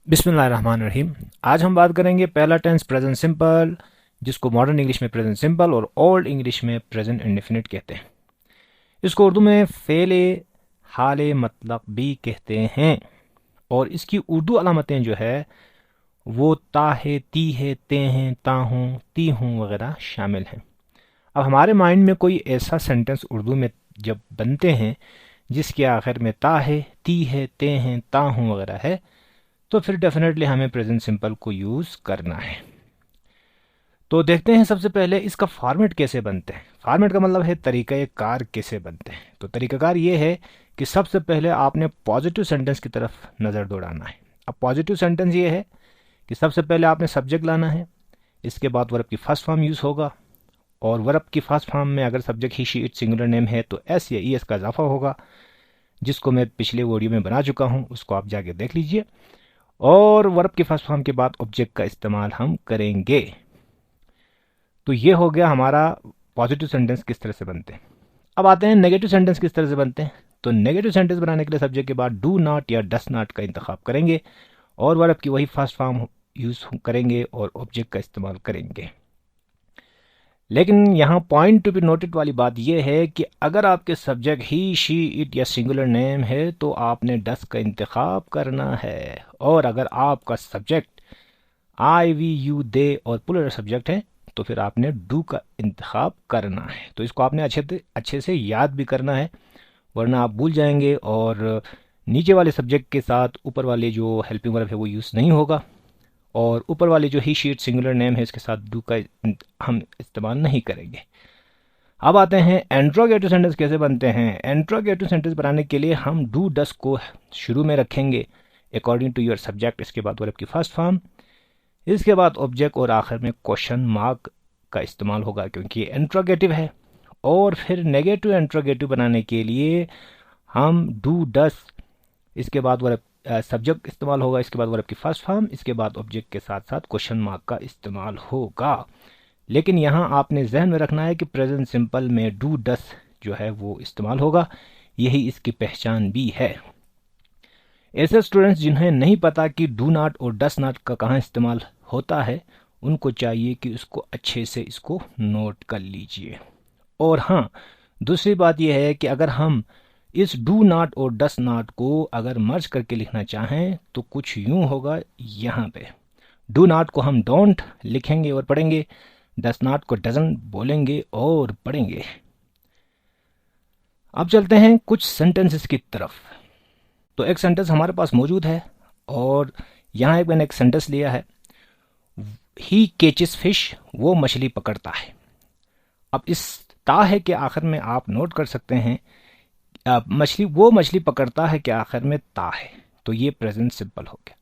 बिस्मिल्लाहिर्रहमानिर्रहीम। आज हम बात करेंगे पहला टेंस प्रेजेंट सिंपल, जिसको मॉडर्न इंग्लिश में प्रेजेंट सिंपल और ओल्ड इंग्लिश में प्रेजेंट इंडेफिनिट कहते हैं। इसको उर्दू में फेले हाले मतलब भी कहते हैं और इसकी उर्दू अलामतें जो है वो ता है, ती है, ते हैं, ता हूँ, ती हूँ वगैरह शामिल हैं। अब हमारे माइंड में कोई ऐसा सेंटेंस उर्दू में जब बनते हैं जिसके आखिर में ता है, ती है, ते हैं, ता हूँ वगैरह है, तो फिर डेफिनेटली हमें प्रेजेंट सिंपल को यूज़ करना है। तो देखते हैं सबसे पहले इसका फॉर्मेट कैसे बनते हैं। फॉर्मेट का मतलब है तरीक़ा कार कैसे बनते हैं। तो तरीक़ाकार ये है कि सबसे पहले आपने पॉजिटिव सेंटेंस की तरफ नज़र दौड़ाना है। अब पॉजिटिव सेंटेंस ये है कि सबसे पहले आपने सब्जेक्ट लाना है, इसके बाद वर्ब की फर्स्ट फॉर्म यूज़ होगा और वर्ब की फर्स्ट फॉर्म में अगर subject he she it singular name है तो एस या ई एस का इजाफा होगा, जिसको मैं पिछले वीडियो में बना चुका हूँ, उसको आप जाके देख लीजिए। और वर्ब की फर्स्ट फॉर्म के बाद ऑब्जेक्ट का इस्तेमाल हम करेंगे। तो ये हो गया हमारा पॉजिटिव सेंटेंस किस तरह से बनते हैं। अब आते हैं नेगेटिव सेंटेंस किस तरह से बनते हैं। तो नेगेटिव सेंटेंस बनाने के लिए सब्जेक्ट के बाद डू नॉट या डस नॉट का इंतखाब करेंगे और वर्ब की वही फर्स्ट फॉर्म यूज़ करेंगे और ऑब्जेक्ट का इस्तेमाल करेंगे। लेकिन यहाँ पॉइंट टू बी नोटेड वाली बात यह है कि अगर आपके सब्जेक्ट ही शी इट या सिंगुलर नेम है तो आपने डस का इंतखाब करना है, और अगर आपका subject I we you they और प्लूरल सब्जेक्ट है तो फिर आपने डू का इंतखाब करना है। तो इसको आपने अच्छे से याद भी करना है, वरना आप भूल जाएंगे और नीचे वाले सब्जेक्ट के साथ ऊपर वाले जो हेल्पिंग वर्ब है वो यूज़ नहीं होगा, और ऊपर वाले जो ही शीट सिंगुलर नेम है इसके साथ डू का हम इस्तेमाल नहीं करेंगे। अब आते हैं इंट्रोगेटिव सेंटेंस कैसे बनते हैं। इंट्रोगेटिव सेंटेंस बनाने के लिए हम डू डस को शुरू में रखेंगे अकॉर्डिंग टू योर सब्जेक्ट, इसके बाद वर्ब की फर्स्ट फॉर्म, इसके बाद ऑब्जेक्ट और आखिर में क्वेश्चन मार्क का इस्तेमाल होगा क्योंकि ये इंट्रोगेटिव है। और फिर नेगेटिव इंट्रोगेटिव बनाने के लिए हम डू डस, इसके बाद वर्ब सब्जेक्ट इस्तेमाल होगा, इसके बाद वर्ब की फर्स्ट फॉर्म, इसके बाद ऑब्जेक्ट के साथ साथ क्वेश्चन मार्क का इस्तेमाल होगा। लेकिन यहाँ आपने जहन में रखना है कि प्रेजेंट सिंपल में डू डस जो है वो इस्तेमाल होगा, यही इसकी पहचान भी है। ऐसे स्टूडेंट्स जिन्हें नहीं पता कि डू नॉट और डस नॉट का कहाँ इस्तेमाल होता है, उनको चाहिए कि उसको अच्छे से इसको नोट कर लीजिए। और हाँ, दूसरी बात यह है कि अगर हम इस डू नॉट और डस नॉट को अगर मर्ज करके लिखना चाहें तो कुछ यूं होगा, यहाँ पे डू नॉट को हम डोंट लिखेंगे और पढ़ेंगे, डस नॉट को डजंट बोलेंगे और पढ़ेंगे। अब चलते हैं कुछ सेंटेंसेस की तरफ। तो एक सेंटेंस हमारे पास मौजूद है और यहाँ मैंने एक सेंटेंस लिया है, ही केचेस फिश, वो मछली पकड़ता है। अब इस ता है के आखिर में आप नोट कर सकते हैं वो मछली पकड़ता है के आखिर में ता है, तो ये प्रेजेंट सिंपल हो गया।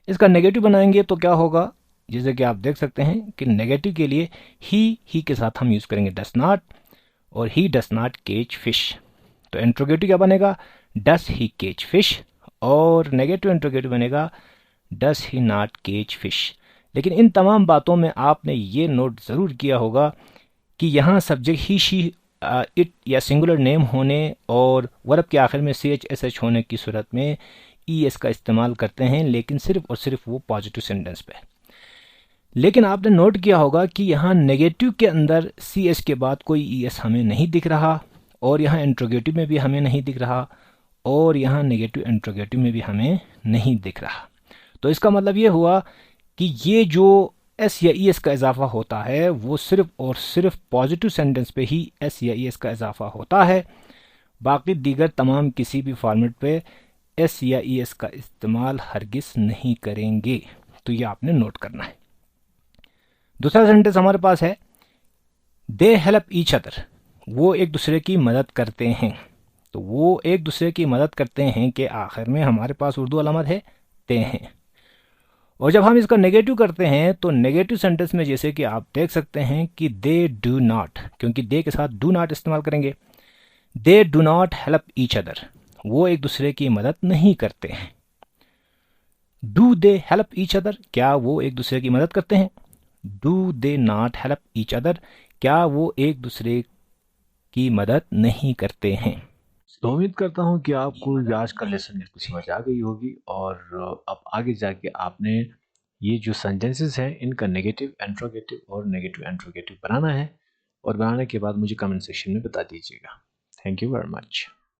इसका नेगेटिव बनाएंगे तो क्या होगा, जैसे कि आप देख सकते हैं कि नेगेटिव के लिए ही के साथ हम यूज़ करेंगे डस नॉट, और ही डस नॉट केच फिश। तो इंट्रोगेटिव क्या बनेगा, डस ही केच फिश, और नेगेटिव इंट्रोगेटिव बनेगा डस ही नॉट केच फिश। लेकिन इन तमाम बातों में आपने ये नोट ज़रूर किया होगा कि यहाँ सब्जेक्ट ही शी इट या सिंगुलर नेम होने और वर्ब के आखिर में सी एच एस एच होने की सूरत में ई एस का इस्तेमाल करते हैं, लेकिन सिर्फ और सिर्फ वो पॉजिटिव सेंटेंस पे। लेकिन आपने नोट किया होगा कि यहाँ नेगेटिव के अंदर सी एस के बाद कोई ई एस हमें नहीं दिख रहा, और यहाँ इंट्रोगेटिव में भी हमें नहीं दिख रहा, और यहाँ नेगेटिव इंट्रोगेटिव में भी हमें नहीं दिख रहा। तो इसका मतलब ये हुआ कि ये जो एस या ई एस का इजाफा होता है वो सिर्फ और सिर्फ पॉजिटिव सेंटेंस पे ही एस या ई एस का इजाफा होता है, बाकी दीगर तमाम किसी भी फॉर्मेट पे एस या ई एस का इस्तेमाल हरगिज नहीं करेंगे। तो ये आपने नोट करना है। दूसरा सेंटेंस हमारे पास है, दे हेल्प ईच अदर, वो एक दूसरे की मदद करते हैं। तो वो एक दूसरे की मदद करते हैं के आखिर में हमारे पास उर्दू अलामत है ते हैं। और जब हम इसका नेगेटिव करते हैं तो नेगेटिव सेंटेंस में जैसे कि आप देख सकते हैं कि दे डू नॉट, क्योंकि दे के साथ डू नॉट इस्तेमाल करेंगे, they do not help each other, वो एक दूसरे की मदद नहीं करते हैं। Do they help each other, क्या वो एक दूसरे की मदद करते हैं। Do they not help each other, क्या वो एक दूसरे की मदद नहीं करते हैं। तो उम्मीद करता हूँ कि आपको ये आज का लेसन बिल्कुल समझ आ गई होगी और अब आगे जाके आपने ये जो सेंटेंसेस हैं इनका नेगेटिव इंट्रोगेटिव और नेगेटिव इंट्रोगेटिव बनाना है और बनाने के बाद मुझे कमेंट सेक्शन में बता दीजिएगा। Thank you very much.